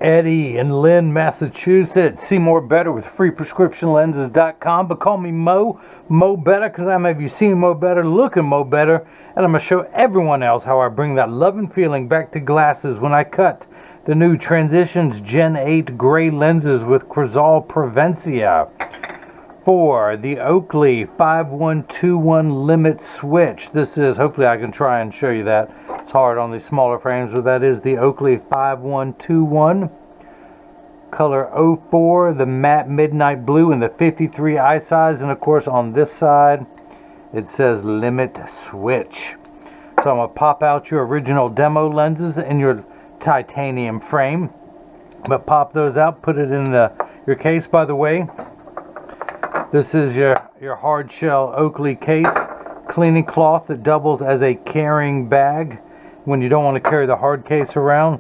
Eddie in Lynn, Massachusetts. See more better with freeprescriptionlenses.com. But call me Mo Better, because I'm have you seen Mo Better, looking Mo Better, and I'm going to show everyone else how I bring that love and feeling back to glasses when I cut the new Transitions Gen 8 gray lenses with Crizal Prevencia. For the Oakley 5121 limit switch. This is, hopefully I can try and show you that. It's hard on these smaller frames, but that is the Oakley 5121. Color 04, the matte midnight blue, and the 53 eye size. And of course on this side, it says limit switch. So I'm going to pop out your original demo lenses in your titanium frame. But pop those out, put it in your case. By the way, this is your hard shell Oakley case, cleaning cloth that doubles as a carrying bag when you don't want to carry the hard case around.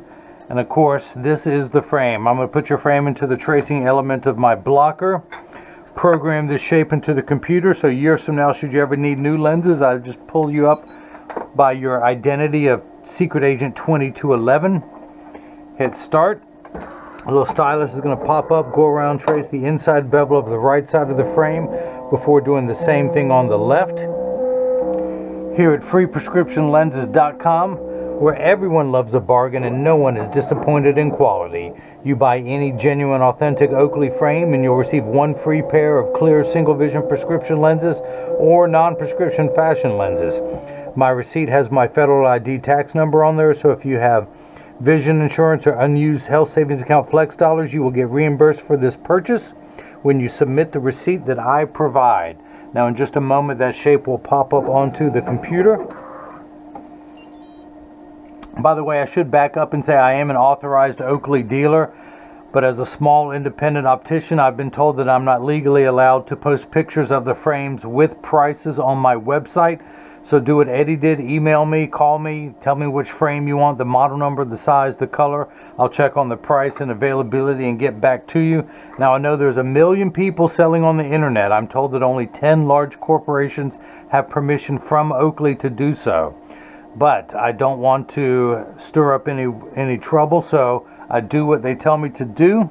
And of course, this is the frame. I'm going to put your frame into the tracing element of my blocker, program this shape into the computer, so years from now, should you ever need new lenses, I just pull you up by your identity of Secret Agent 2211. Hit start. A little stylus is going to pop up, go around, trace the inside bevel of the right side of the frame before doing the same thing on the left. Here at freeprescriptionlenses.com, where everyone loves a bargain and no one is disappointed in quality. You buy any genuine, authentic Oakley frame and you'll receive one free pair of clear single vision prescription lenses or non-prescription fashion lenses. My receipt has my federal ID tax number on there, so if you have vision insurance or unused health savings account flex dollars, you will get reimbursed for this purchase when you submit the receipt that I provide. Now in just a moment, that shape will pop up onto the computer. By the way, I should back up and say I am an authorized Oakley dealer, but as a small independent optician, I've been told that I'm not legally allowed to post pictures of the frames with prices on my website. So do what Eddie did. Email me, call me, tell me which frame you want, the model number, the size, the color. I'll check on the price and availability and get back to you. Now, I know there's a million people selling on the internet. I'm told that only 10 large corporations have permission from Oakley to do so. But I don't want to stir up any trouble, so I do what they tell me to do.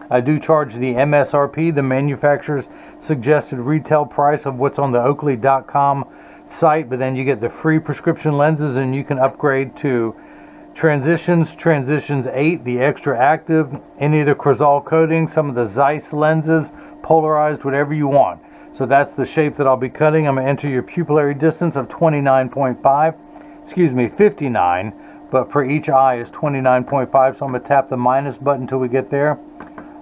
I do charge the MSRP, the manufacturer's suggested retail price of what's on the Oakley.com site, but then you get the free prescription lenses and you can upgrade to Transitions 8, the extra active, any of the Crizal coating, some of the Zeiss lenses, polarized, whatever you want. So that's the shape that I'll be cutting. I'm going to enter your pupillary distance of 59, but for each eye is 29.5, so I'm going to tap the minus button until we get there.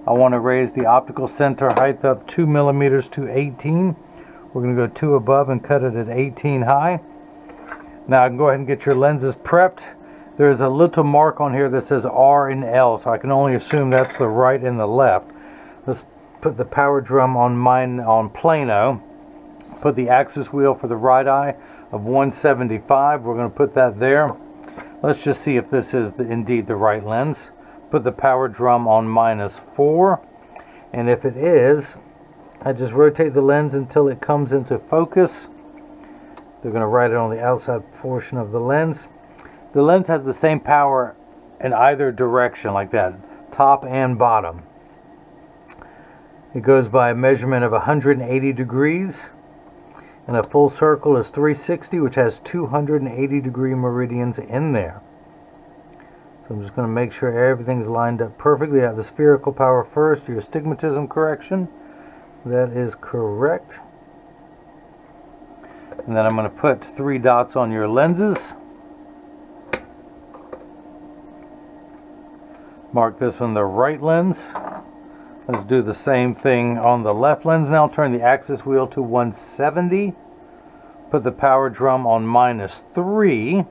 I want to raise the optical center height up 2 millimeters to 18. We're going to go 2 above and cut it at 18 high. Now I can go ahead and get your lenses prepped. There's a little mark on here that says R and L, so I can only assume that's the right and the left. Let's put the power drum on mine on plano. Put the axis wheel for the right eye of 175. We're going to put that there. Let's just see if this is indeed the right lens. Put the power drum on -4, and if it is, I just rotate the lens until it comes into focus. They're going to write it on the outside portion of the lens. The lens has the same power in either direction, like that, top and bottom. It goes by a measurement of 180 degrees, and a full circle is 360, which has 280 degree meridians in there. So I'm just going to make sure everything's lined up perfectly. I have the spherical power first, your astigmatism correction. That is correct. And then I'm going to put 3 dots on your lenses. Mark this one the right lens. Let's do the same thing on the left lens now. Turn the axis wheel to 170. Put the power drum on -3.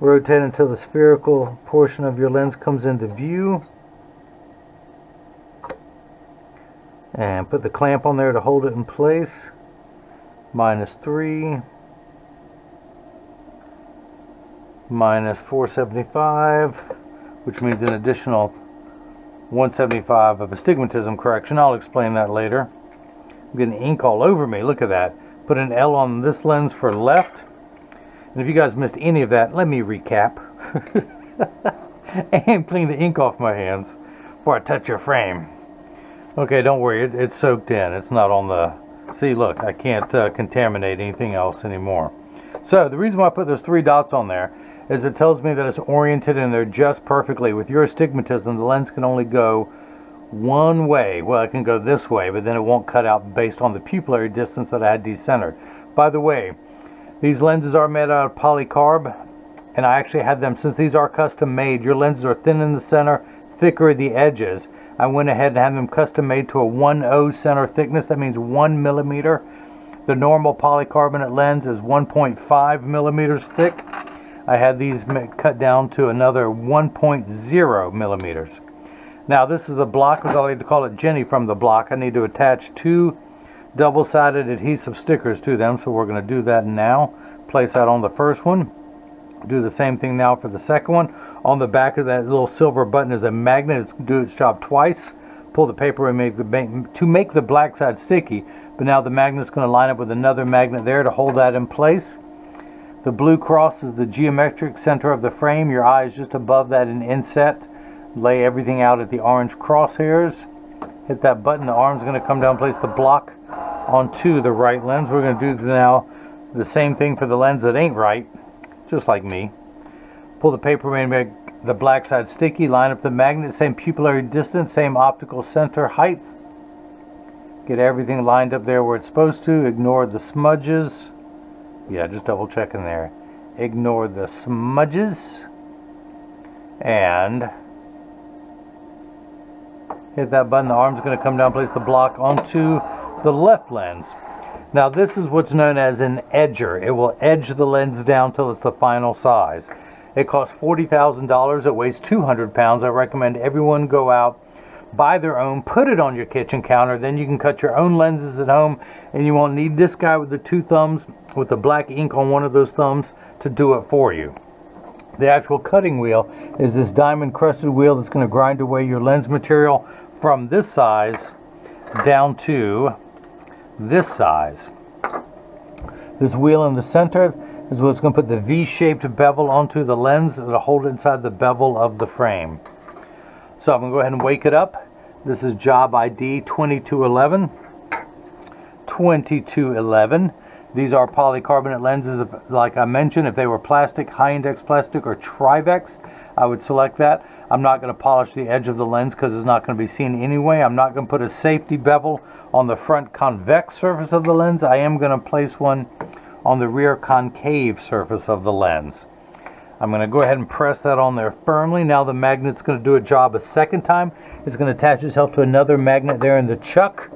Rotate until the spherical portion of your lens comes into view. And put the clamp on there to hold it in place. -3. -475, which means an additional 175 of astigmatism correction. I'll explain that later. I'm getting ink all over me. Look at that. Put an L on this lens for left. And if you guys missed any of that, let me recap. and clean the ink off my hands before I touch your frame. Okay, don't worry, it's soaked in. It's not on the... See, look, I can't contaminate anything else anymore. So the reason why I put those 3 dots on there is it tells me that it's oriented and they're just perfectly. With your astigmatism, the lens can only go one way. Well, it can go this way, but then it won't cut out based on the pupillary distance that I had decentered. By the way, these lenses are made out of polycarb, and I actually had them, since these are custom made, your lenses are thin in the center, thicker at the edges. I went ahead and had them custom made to a 1.0 center thickness. That means 1 millimeter. The normal polycarbonate lens is 1.5 millimeters thick. I had these cut down to another 1.0 millimeters. Now this is a block, as I like to call it, Jenny from the block. I need to attach 2 double-sided adhesive stickers to them, so we're going to do that now. Place that on the first one. Do the same thing now for the second one. On the back of that little silver button is a magnet. It's going to do its job twice. Pull the paper and to make the black side sticky, but now the magnet's going to line up with another magnet there to hold that in place. The blue cross is the geometric center of the frame. Your eye is just above that in inset. Lay everything out at the orange crosshairs. Hit that button. The arm's going to come down, place the block onto the right lens. We're going to do now the same thing for the lens that ain't right, just like me. Pull the paper and make the black side sticky. Line up the magnet, same pupillary distance, same optical center height. Get everything lined up there where it's supposed to. Ignore the smudges. Yeah, just double checking there. Ignore the smudges. And hit that button. The arm's going to come down, place the block onto the left lens. Now this is what's known as an edger. It will edge the lens down till it's the final size. It costs $40,000. It weighs 200 pounds. I recommend everyone go out, buy their own, put it on your kitchen counter. Then you can cut your own lenses at home, and you won't need this guy with the 2 thumbs with the black ink on one of those thumbs to do it for you. The actual cutting wheel is this diamond crusted wheel that's going to grind away your lens material from this size down to this size. This wheel in the center is what's going to put the V-shaped bevel onto the lens that'll hold it inside the bevel of the frame. So I'm going to go ahead and wake it up. This is job ID 2211. 2211. These are polycarbonate lenses. Like I mentioned, if they were plastic, high index plastic or Trivex, I would select that. I'm not going to polish the edge of the lens because it's not going to be seen anyway. I'm not going to put a safety bevel on the front convex surface of the lens. I am going to place one on the rear concave surface of the lens. I'm going to go ahead and press that on there firmly. Now the magnet's going to do a job a second time. It's going to attach itself to another magnet there in the chuck.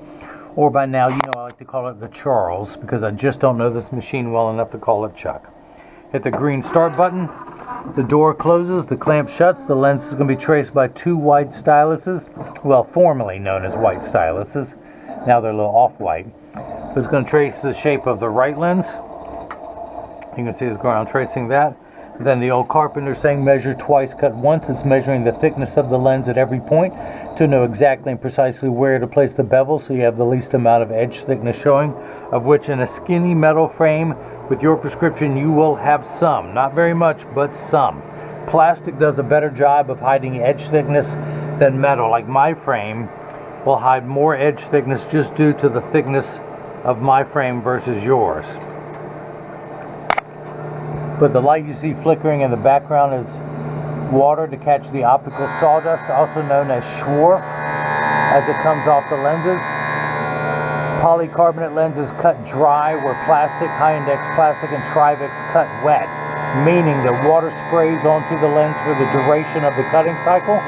Or by now, you know, I like to call it the Charles, because I just don't know this machine well enough to call it Chuck. Hit the green start button. The door closes, the clamp shuts. The lens is going to be traced by 2 white styluses. Well, formerly known as white styluses. Now they're a little off-white. It's going to trace the shape of the right lens. You can see it's going around tracing that. Then the old carpenter saying measure twice, cut once. It's measuring the thickness of the lens at every point to know exactly and precisely where to place the bevel so you have the least amount of edge thickness showing, of which in a skinny metal frame with your prescription you will have some. Not very much, but some. Plastic does a better job of hiding edge thickness than metal. Like my frame will hide more edge thickness just due to the thickness of my frame versus yours. But the light you see flickering in the background is water to catch the optical sawdust, also known as schwarf, as it comes off the lenses. Polycarbonate lenses cut dry where plastic, high-index plastic, and Trivex cut wet, meaning that water sprays onto the lens for the duration of the cutting cycle.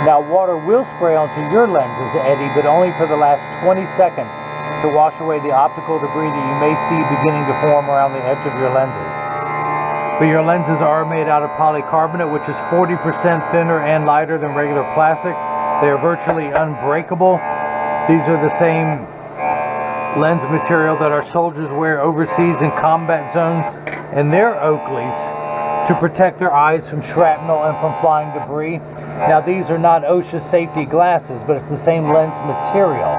Now water will spray onto your lenses, Eddie, but only for the last 20 seconds to wash away the optical debris that you may see beginning to form around the edge of your lenses. But your lenses are made out of polycarbonate, which is 40% thinner and lighter than regular plastic. They are virtually unbreakable. These are the same lens material that our soldiers wear overseas in combat zones in their Oakleys to protect their eyes from shrapnel and from flying debris. Now these are not OSHA safety glasses, but it's the same lens material.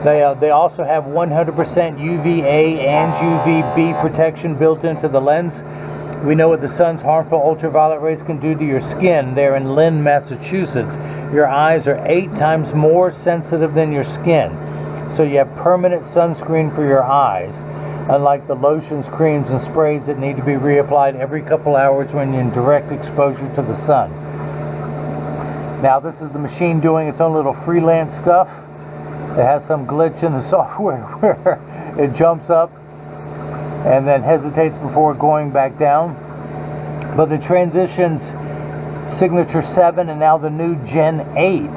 They also have 100% UVA and UVB protection built into the lens. We know what the sun's harmful ultraviolet rays can do to your skin. There in Lynn, Massachusetts, your eyes are 8 times more sensitive than your skin. So you have permanent sunscreen for your eyes, unlike the lotions, creams, and sprays that need to be reapplied every couple hours when you're in direct exposure to the sun. Now this is the machine doing its own little freelance stuff. It has some glitch in the software where it jumps up and then hesitates before going back down. But the transitions Signature 7 and now the new Gen 8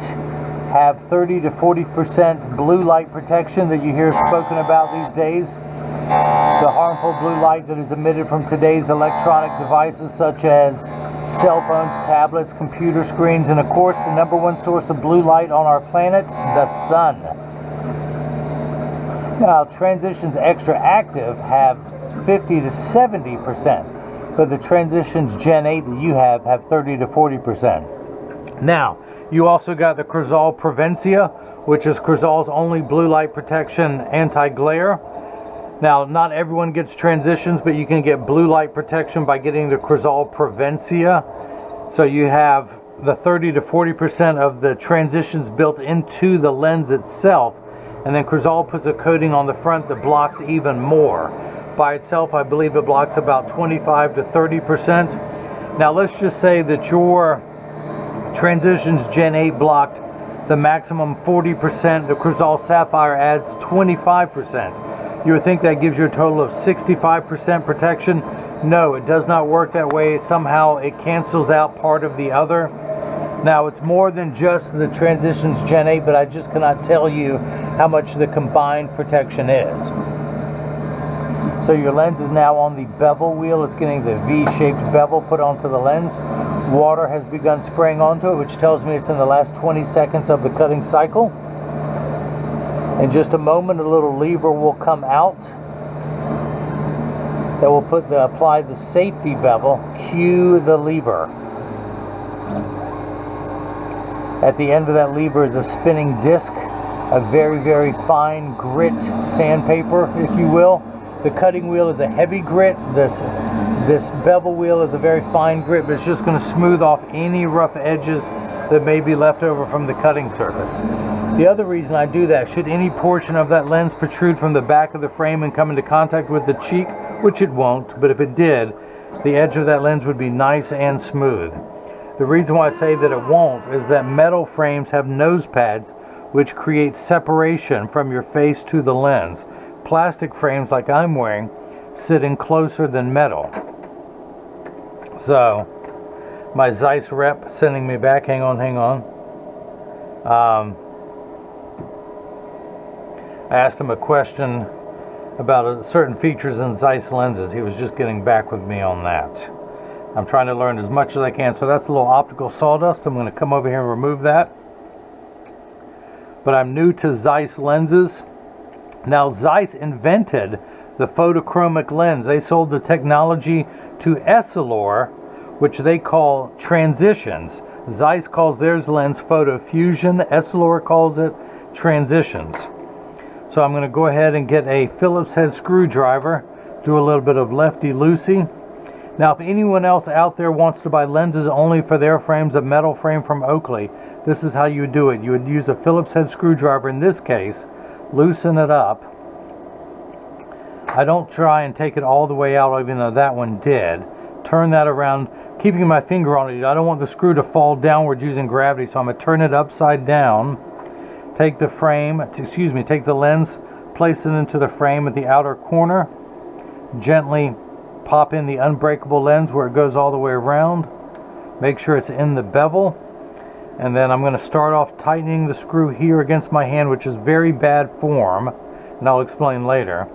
have 30 to 40% blue light protection that you hear spoken about these days. The harmful blue light that is emitted from today's electronic devices such as cell phones, tablets, computer screens, and of course the #1 source of blue light on our planet, the sun. Now Transitions Extra Active have 50 to 70%, but the Transitions Gen 8 that you have 30 to 40%. Now, you also got the Crizal Prevencia, which is Crizal's only blue light protection anti-glare. Now, not everyone gets Transitions, but you can get blue light protection by getting the Crizal Prevencia. So you have the 30 to 40% of the Transitions built into the lens itself, and then Crizal puts a coating on the front that blocks even more. By itself, I believe it blocks about 25 to 30%. Now, let's just say that your Transitions Gen 8 blocked the maximum 40%. The Crizal Sapphire adds 25%. You would think that gives you a total of 65% protection. No, it does not work that way. Somehow it cancels out part of the other. Now, it's more than just the Transitions Gen 8, but I just cannot tell you how much the combined protection is. So your lens is now on the bevel wheel. It's getting the V-shaped bevel put onto the lens. Water has begun spraying onto it, which tells me it's in the last 20 seconds of the cutting cycle. In just a moment, a little lever will come out that will apply the safety bevel. Cue the lever. At the end of that lever is a spinning disc, a very, very fine grit sandpaper, if you will. The cutting wheel is a heavy grit. This bevel wheel is a very fine grit, but it's just going to smooth off any rough edges that may be left over from the cutting surface. The other reason I do that, should any portion of that lens protrude from the back of the frame and come into contact with the cheek, which it won't, but if it did, the edge of that lens would be nice and smooth. The reason why I say that it won't is that metal frames have nose pads which create separation from your face to the lens. Plastic frames like I'm wearing sit in closer than metal. So my Zeiss rep sending me back. Hang on. I asked him a question about certain features in Zeiss lenses. He was just getting back with me on that. I'm trying to learn as much as I can. So that's a little optical sawdust. I'm going to come over here and remove that. But I'm new to Zeiss lenses. Now, Zeiss invented the photochromic lens. They sold the technology to Essilor, which they call Transitions. Zeiss calls theirs lens Photo Fusion. Essilor calls it Transitions. So I'm going to go ahead and get a Phillips head screwdriver, do a little bit of lefty-loosey. Now, if anyone else out there wants to buy lenses only for their frames, a metal frame from Oakley, this is how you would do it. You would use a Phillips head screwdriver in this case, loosen it up. I don't try and take it all the way out, even though that one did. Turn that around, keeping my finger on it. I don't want the screw to fall downward using gravity, so I'm going to turn it upside down. Take the frame, take the lens, place it into the frame at the outer corner. Gently pop in the unbreakable lens where it goes all the way around. Make sure it's in the bevel. And then I'm going to start off tightening the screw here against my hand, which is very bad form, and I'll explain later.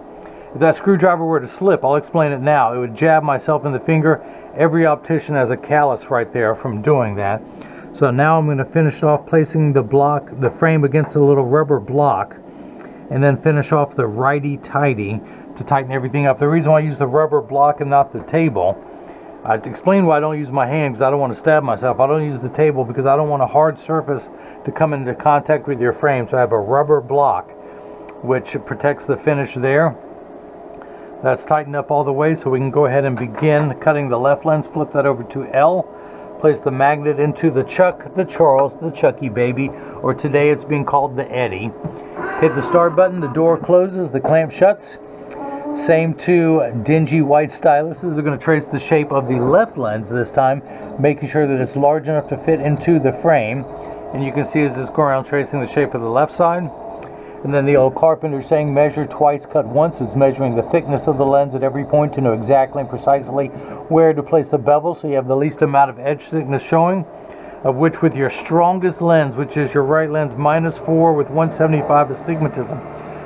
If that screwdriver were to slip, I'll explain it now. It would jab myself in the finger. Every optician has a callus right there from doing that. So now I'm going to finish off placing the frame against a little rubber block, and then finish off the righty-tighty to tighten everything up. The reason why I use the rubber block and not the table, I explain why I don't use my hand, because I don't want to stab myself. I don't use the table because I don't want a hard surface to come into contact with your frame. So I have a rubber block which protects the finish there. That's tightened up all the way, so we can go ahead and begin cutting the left lens. Flip that over to L. Place the magnet into the Chuck, the Charles, the Chucky baby, or today it's being called the Eddie. Hit the start button, the door closes, the clamp shuts. Same two dingy white styluses are going to trace the shape of the left lens this time, making sure that it's large enough to fit into the frame. And you can see as this go around tracing the shape of the left side. And then the old carpenter saying measure twice, cut once. It's measuring the thickness of the lens at every point to know exactly and precisely where to place the bevel so you have the least amount of edge thickness showing, of which with your strongest lens, which is your right lens, -4 with 175 astigmatism.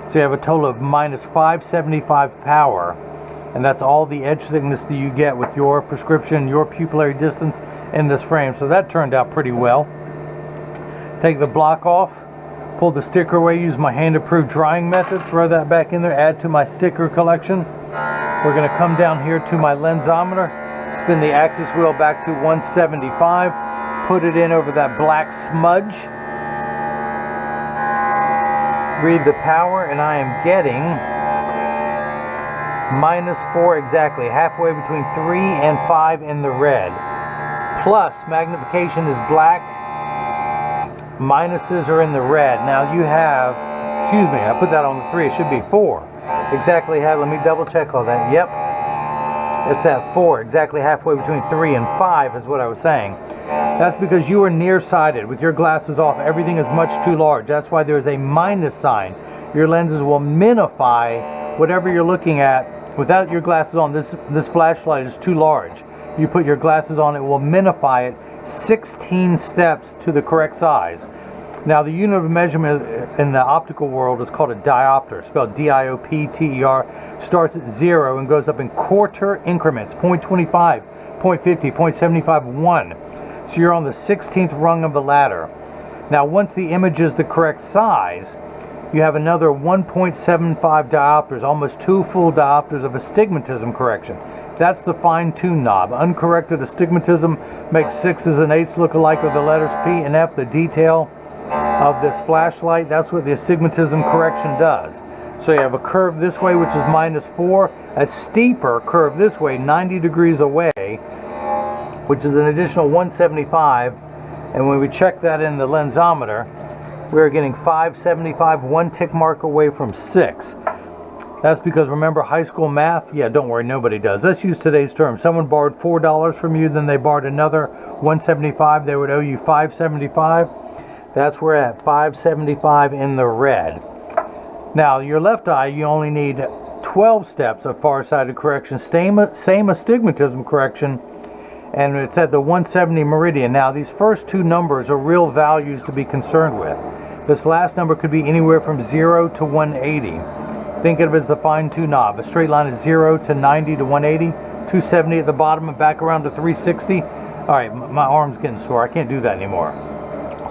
So you have a total of -575 power. And that's all the edge thickness that you get with your prescription, your pupillary distance in this frame. So that turned out pretty well. Take the block off. Pull the sticker away, use my hand-approved drying method, throw that back in there, add to my sticker collection. We're going to come down here to my lensometer, spin the axis wheel back to 175, put it in over that black smudge, read the power, and I am getting -4 exactly, halfway between 3 and 5 in the red. Plus, magnification is black. Minuses are in the red. Now you have, excuse me, I put that on the 3, it should be 4. Exactly, let me double check all that. Yep, it's at 4, exactly halfway between 3 and 5 is what I was saying. That's because you are nearsighted. With your glasses off, everything is much too large. That's why there is a minus sign. Your lenses will minify whatever you're looking at. Without your glasses on, this flashlight is too large. You put your glasses on, it will minify it 16 steps to the correct size. Now the unit of measurement in the optical world is called a diopter, spelled D-I-O-P-T-E-R, starts at 0 and goes up in quarter increments, 0.25, 0.50, 0.75, 1. So you're on the 16th rung of the ladder. Now once the image is the correct size, you have another 1.75 diopters, almost 2 full diopters of astigmatism correction. That's the fine-tune knob. Uncorrected astigmatism makes 6s and 8s look alike with the letters P and F. The detail of this flashlight, that's what the astigmatism correction does. So you have a curve this way, which is -4, a steeper curve this way, 90 degrees away, which is an additional 175. And when we check that in the lensometer, we're getting 575, 1 tick mark away from 6. That's because, remember, high school math? Yeah, don't worry, nobody does. Let's use today's term. Someone borrowed $4 from you, then they borrowed another 175. They would owe you 575. That's where at 575 in the red. Now, your left eye, you only need 12 steps of far-sighted correction. Same astigmatism correction, and it's at the 170 meridian. Now, these first two numbers are real values to be concerned with. This last number could be anywhere from 0 to 180. Think of it as the fine-tune knob. A straight line is 0 to 90 to 180, 270 at the bottom and back around to 360. All right, my arm's getting sore. I can't do that anymore.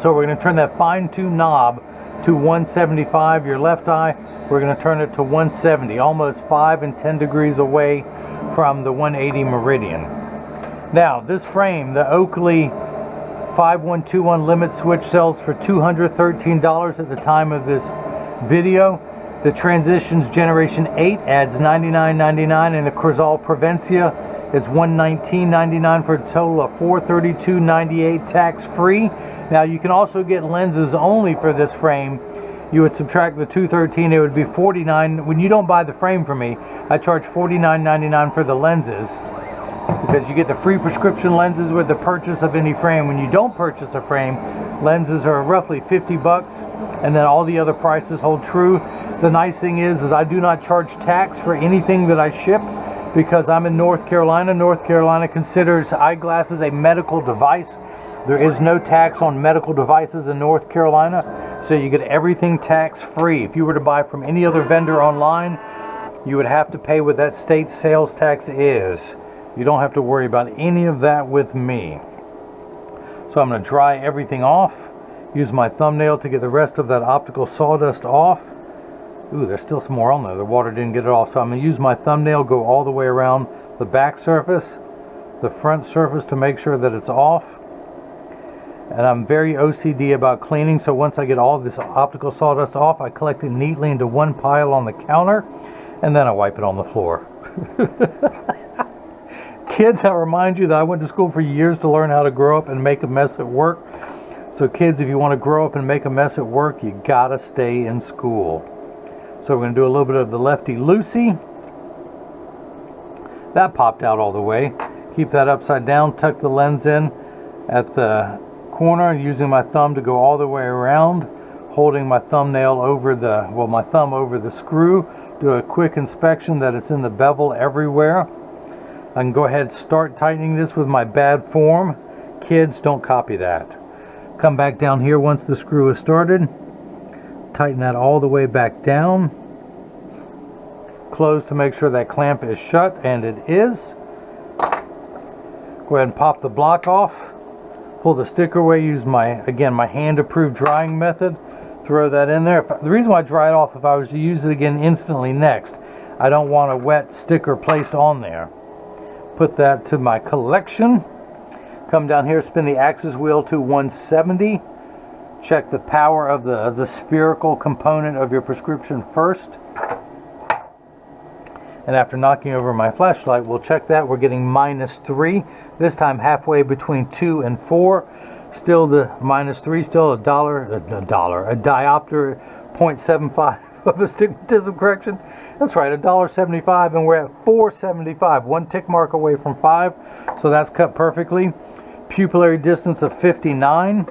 So we're going to turn that fine-tune knob to 175. Your left eye, we're going to turn it to 170, almost 5 and 10 degrees away from the 180 meridian. Now, this frame, the Oakley 5121 limit switch, sells for $213 at the time of this video. The Transitions Generation 8 adds $99.99, and the Crizal Prevencia is $119.99 for a total of $432.98 tax-free. Now you can also get lenses only for this frame. You would subtract the $213, it would be $49. When you don't buy the frame from me, I charge $49.99 for the lenses, because you get the free prescription lenses with the purchase of any frame. When you don't purchase a frame, lenses are roughly 50 bucks, and then all the other prices hold true. The nice thing is I do not charge tax for anything that I ship, because I'm in North Carolina. North Carolina considers eyeglasses a medical device. There is no tax on medical devices in North Carolina, so you get everything tax-free. If you were to buy from any other vendor online, you would have to pay what that state's sales tax is. You don't have to worry about any of that with me. So I'm going to dry everything off, use my thumbnail to get the rest of that optical sawdust off. Ooh, there's still some more on there. The water didn't get it off, so I'm going to use my thumbnail, go all the way around the back surface, the front surface to make sure that it's off. And I'm very OCD about cleaning, so once I get all of this optical sawdust off, I collect it neatly into one pile on the counter, and then I wipe it on the floor. Kids, I remind you that I went to school for years to learn how to grow up and make a mess at work. So kids, if you want to grow up and make a mess at work, you gotta stay in school. So we're going to do a little bit of the lefty-loosey. That popped out all the way. Keep that upside down, tuck the lens in at the corner, using my thumb to go all the way around, holding my thumbnail over the, well, my thumb over the screw. Do a quick inspection that it's in the bevel everywhere. I can go ahead and start tightening this with my bad form. Kids, don't copy that. Come back down here once the screw is started. Tighten that all the way back down. Close to make sure that clamp is shut, and it is. Go ahead and pop the block off. Pull the sticker away. Use my hand-approved drying method. Throw that in there. The reason why I dry it off, if I was to use it again instantly next, I don't want a wet sticker placed on there. Put that to my collection. Come down here, spin the axis wheel to 170. Check the power of the spherical component of your prescription first. And after knocking over my flashlight, we'll check that. We're getting -3. This time halfway between 2 and 4. Still the -3, still a diopter, 0.75 of astigmatism correction. That's right, $1.75, and we're at 475. One tick mark away from 5, so that's cut perfectly. Pupillary distance of 59.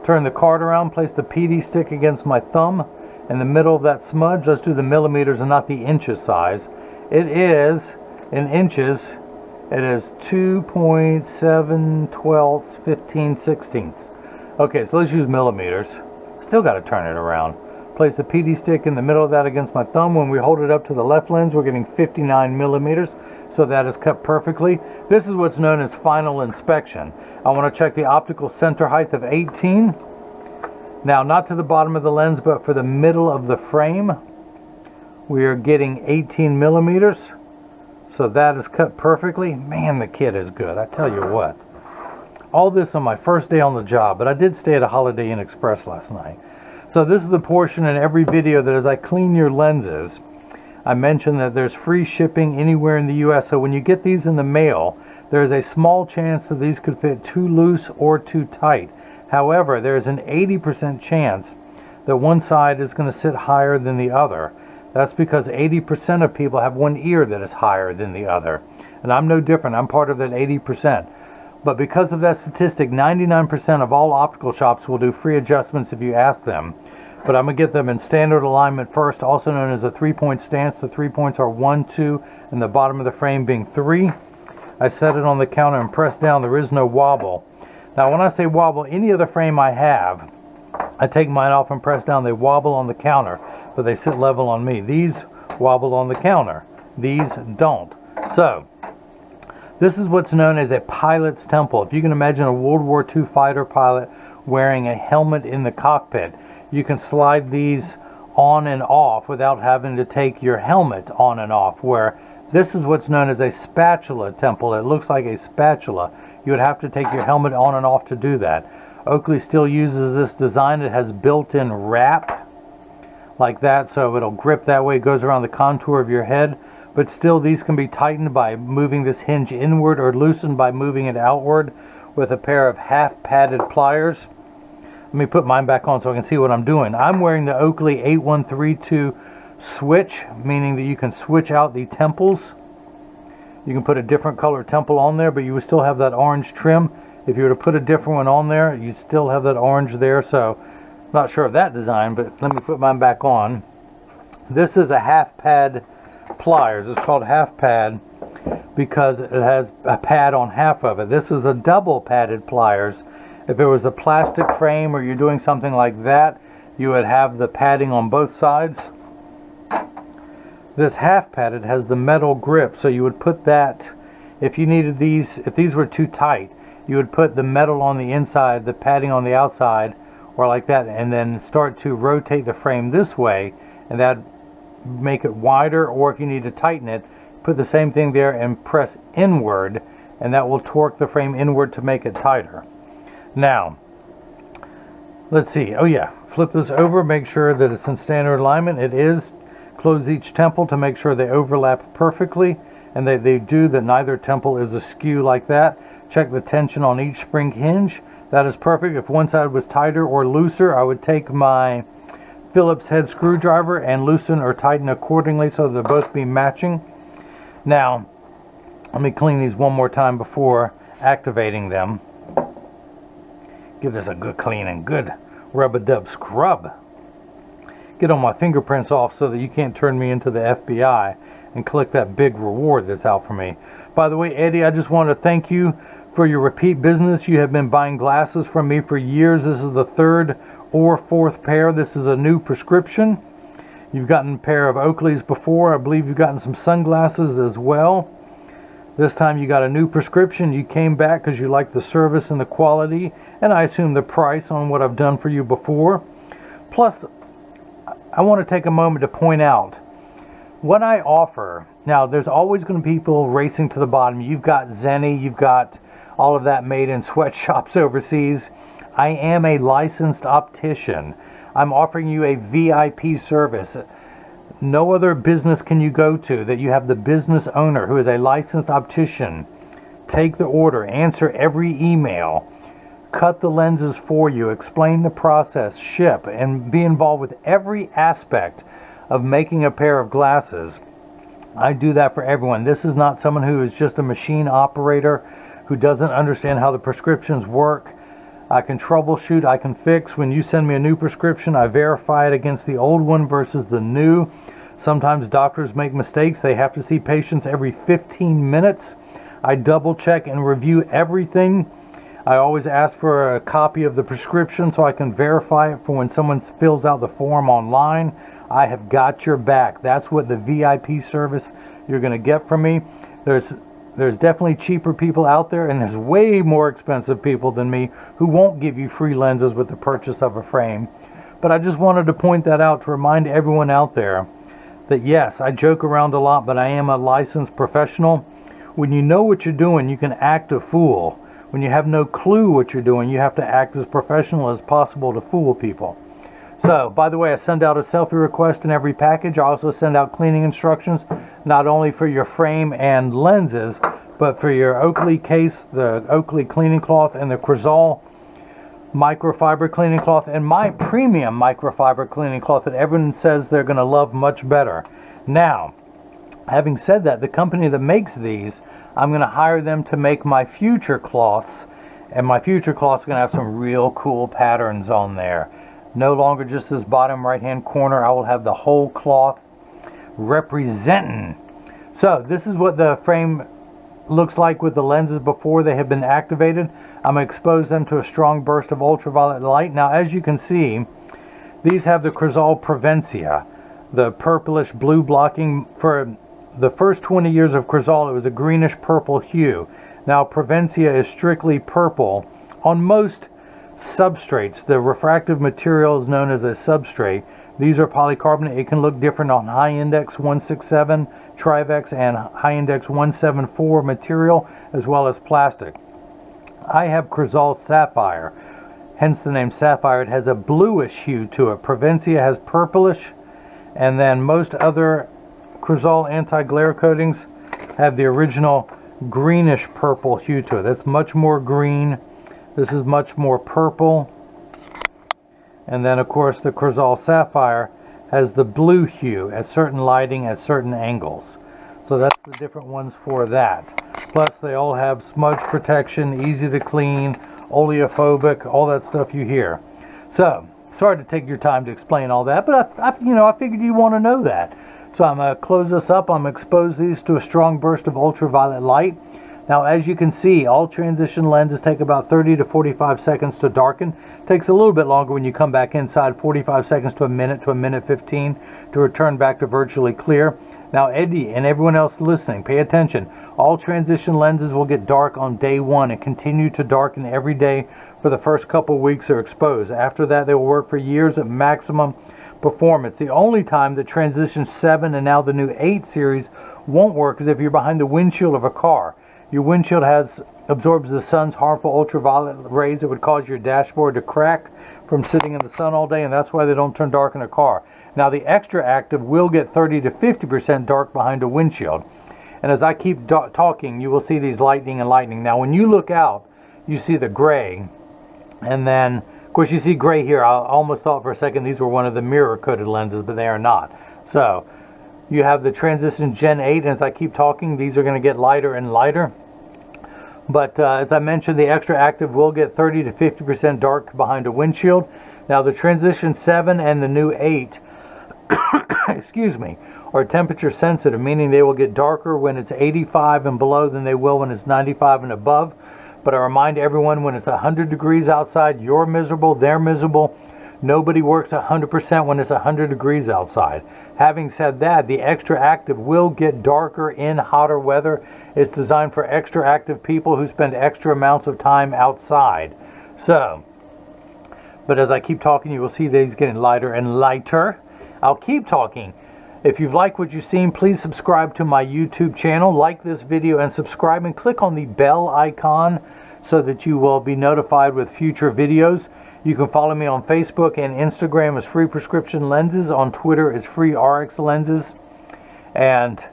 Turn the card around, place the PD stick against my thumb in the middle of that smudge. Let's do the millimeters and not the inches size. It is, in inches, it is 2.712 15/16. Okay, so let's use millimeters. Still got to turn it around. Place the PD stick in the middle of that against my thumb. When we hold it up to the left lens, we're getting 59 millimeters, so that is cut perfectly. This is what's known as final inspection. I want to check the optical center height of 18. Now, not to the bottom of the lens, but for the middle of the frame, we are getting 18 millimeters, so that is cut perfectly. Man, the kit is good, I tell you what. All this on my first day on the job, but I did stay at a Holiday Inn Express last night. So this is the portion in every video that as I clean your lenses, I mentioned that there's free shipping anywhere in the US. So when you get these in the mail, there's a small chance that these could fit too loose or too tight. However, there's an 80% chance that one side is going to sit higher than the other. That's because 80% of people have one ear that is higher than the other. And I'm no different. I'm part of that 80%. But because of that statistic, 99% of all optical shops will do free adjustments if you ask them. But I'm going to get them in standard alignment first, also known as a 3-point stance. The 3 points are 1, 2, and the bottom of the frame being 3. I set it on the counter and press down. There is no wobble. Now, when I say wobble, any other frame I have, I take mine off and press down. They wobble on the counter, but they sit level on me. These wobble on the counter. These don't. So, this is what's known as a pilot's temple. If you can imagine a World War II fighter pilot wearing a helmet in the cockpit, you can slide these on and off without having to take your helmet on and off, where this is what's known as a spatula temple. It looks like a spatula. You would have to take your helmet on and off to do that. Oakley still uses this design. It has built-in wrap like that, so it'll grip that way. It goes around the contour of your head. But still, these can be tightened by moving this hinge inward or loosened by moving it outward with a pair of half-padded pliers. Let me put mine back on so I can see what I'm doing. I'm wearing the Oakley 8132 switch, meaning that you can switch out the temples. You can put a different color temple on there, but you would still have that orange trim. If you were to put a different one on there, you'd still have that orange there. So, not sure of that design, but let me put mine back on. This is a half-pad pliers. It's called half pad because it has a pad on half of it. This is a double padded pliers. If it was a plastic frame or you're doing something like that, you would have the padding on both sides. This half padded has the metal grip, so you would put that, if you needed these, if these were too tight, you would put the metal on the inside, the padding on the outside, or like that, and then start to rotate the frame this way, and that make it wider. Or if you need to tighten it, put the same thing there and press inward, and that will torque the frame inward to make it tighter. Now, let's see. Oh yeah, flip this over, make sure that it's in standard alignment. It is. Close each temple to make sure they overlap perfectly, and they do, that neither temple is askew like that. Check the tension on each spring hinge. That is perfect. If one side was tighter or looser, I would take my Phillips head screwdriver and loosen or tighten accordingly so they'll both be matching. Now, let me clean these one more time before activating them. Give this a good clean and good rub-a-dub scrub. Get all my fingerprints off so that you can't turn me into the FBI and collect that big reward that's out for me. By the way, Eddie, I just want to thank you for your repeat business. You have been buying glasses from me for years. This is the third or fourth pair. This is a new prescription. You've gotten a pair of Oakleys before. I believe you've gotten some sunglasses as well. This time you got a new prescription. You came back because you like the service and the quality, and I assume the price on what I've done for you before. Plus, I want to take a moment to point out what I offer. Now, there's always going to be people racing to the bottom. You've got Zenni, you've got all of that made in sweatshops overseas. I am a licensed optician. I'm offering you a VIP service. No other business can you go to that you have the business owner who is a licensed optician take the order, answer every email, cut the lenses for you, explain the process, ship, and be involved with every aspect of making a pair of glasses. I do that for everyone. This is not someone who is just a machine operator who doesn't understand how the prescriptions work. I can troubleshoot, I can fix. When you send me a new prescription, I verify it against the old one versus the new. Sometimes doctors make mistakes. They have to see patients every 15 minutes. I double check and review everything. I always ask for a copy of the prescription so I can verify it for when someone fills out the form online. I have got your back. That's what the VIP service you're going to get from me. There's definitely cheaper people out there, and there's way more expensive people than me who won't give you free lenses with the purchase of a frame. But I just wanted to point that out to remind everyone out there that yes, I joke around a lot, but I am a licensed professional. When you know what you're doing, you can act a fool. When you have no clue what you're doing, you have to act as professional as possible to fool people. So, by the way, I send out a selfie request in every package. I also send out cleaning instructions, not only for your frame and lenses, but for your Oakley case, the Oakley cleaning cloth, and the Crizal microfiber cleaning cloth, and my premium microfiber cleaning cloth that everyone says they're going to love much better. Now, having said that, the company that makes these, I'm going to hire them to make my future cloths, and my future cloths are going to have some real cool patterns on there. No longer just this bottom right hand corner. I will have the whole cloth representing. So this is what the frame looks like with the lenses before they have been activated. I'm going to expose them to a strong burst of ultraviolet light. Now, as you can see, these have the Crizal Prevencia, the purplish blue blocking. For the first 20 years of Crizal, it was a greenish purple hue. Now Prevencia is strictly purple on most substrates. The refractive material is known as a substrate. These are polycarbonate. It can look different on high index 167 Trivex and high index 174 material, as well as plastic. I have Crizal Sapphire, hence the name Sapphire. It has a bluish hue to it. Prevencia has purplish, and then most other Crizal anti-glare coatings have the original greenish purple hue to it. That's much more green. This is much more purple. And then, of course, the Crizal Sapphire has the blue hue at certain lighting at certain angles. So that's the different ones for that. Plus, they all have smudge protection, easy to clean, oleophobic, all that stuff you hear. So, sorry to take your time to explain all that, but I figured you want to know that. So I'm going to close this up. I'm going to expose these to a strong burst of ultraviolet light. Now, as you can see, all transition lenses take about 30 to 45 seconds to darken. Takes a little bit longer when you come back inside, 45 seconds to a minute 15 to return back to virtually clear. Now, Eddie and everyone else listening, pay attention. All transition lenses will get dark on day one and continue to darken every day for the first couple weeks they're exposed. After that, they will work for years at maximum performance. The only time the Transition 7 and now the new 8 series won't work is if you're behind the windshield of a car. Your windshield has absorbs the sun's harmful ultraviolet rays that would cause your dashboard to crack from sitting in the sun all day, and that's why they don't turn dark in a car. Now the extra active will get 30 to 50% dark behind a windshield. And as I keep talking, you will see these lightning. Now when you look out, you see the gray, and then of course you see gray here. I almost thought for a second these were one of the mirror coated lenses, but they are not. So you have the Transition Gen 8, and as I keep talking, these are going to get lighter and lighter. But as I mentioned, the extra active will get 30 to 50% dark behind a windshield. Now the Transition 7 and the new 8 excuse me, are temperature sensitive, meaning they will get darker when it's 85 and below than they will when it's 95 and above. But I remind everyone, when it's 100 degrees outside, you're miserable, they're miserable. Nobody works 100% when it's 100 degrees outside. Having said that, the extra active will get darker in hotter weather. It's designed for extra active people who spend extra amounts of time outside. So, but as I keep talking, you will see these getting lighter and lighter. I'll keep talking. If you've liked what you've seen, please subscribe to my YouTube channel, like this video and subscribe, and click on the bell icon so that you will be notified with future videos. You can follow me on Facebook and Instagram as Free Prescription Lenses. On Twitter as Free RX Lenses. And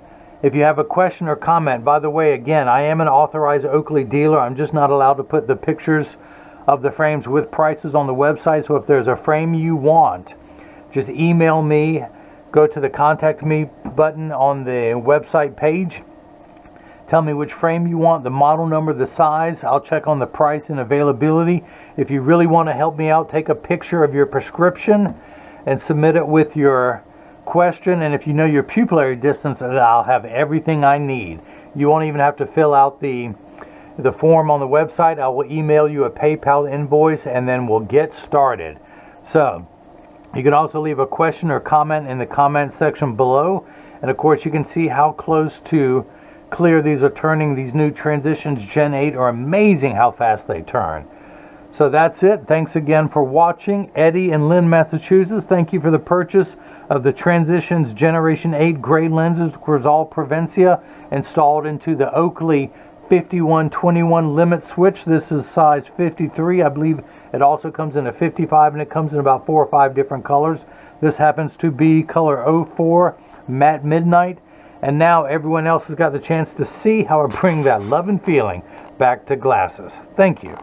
if you have a question or comment, by the way, again, I am an authorized Oakley dealer. I'm just not allowed to put the pictures of the frames with prices on the website. So if there's a frame you want, just email me. Go to the contact me button on the website page. Tell me which frame you want, the model number, the size. I'll check on the price and availability. If you really want to help me out, take a picture of your prescription and submit it with your question. And if you know your pupillary distance, I'll have everything I need. You won't even have to fill out the form on the website. I will email you a PayPal invoice, and then we'll get started. So you can also leave a question or comment in the comment section below. And of course, you can see how close to clear these are turning. These new Transitions Gen 8 are amazing how fast they turn. So that's it. Thanks again for watching. Eddie in Lynn, Massachusetts, thank you for the purchase of the Transitions Generation 8 gray lenses, Crizal Prevencia, installed into the Oakley 5121 limit switch. This is size 53. I believe it also comes in a 55, and it comes in about 4 or 5 different colors. This happens to be color 04 Matte Midnight. And now everyone else has got the chance to see how I bring that love and feeling back to glasses. Thank you.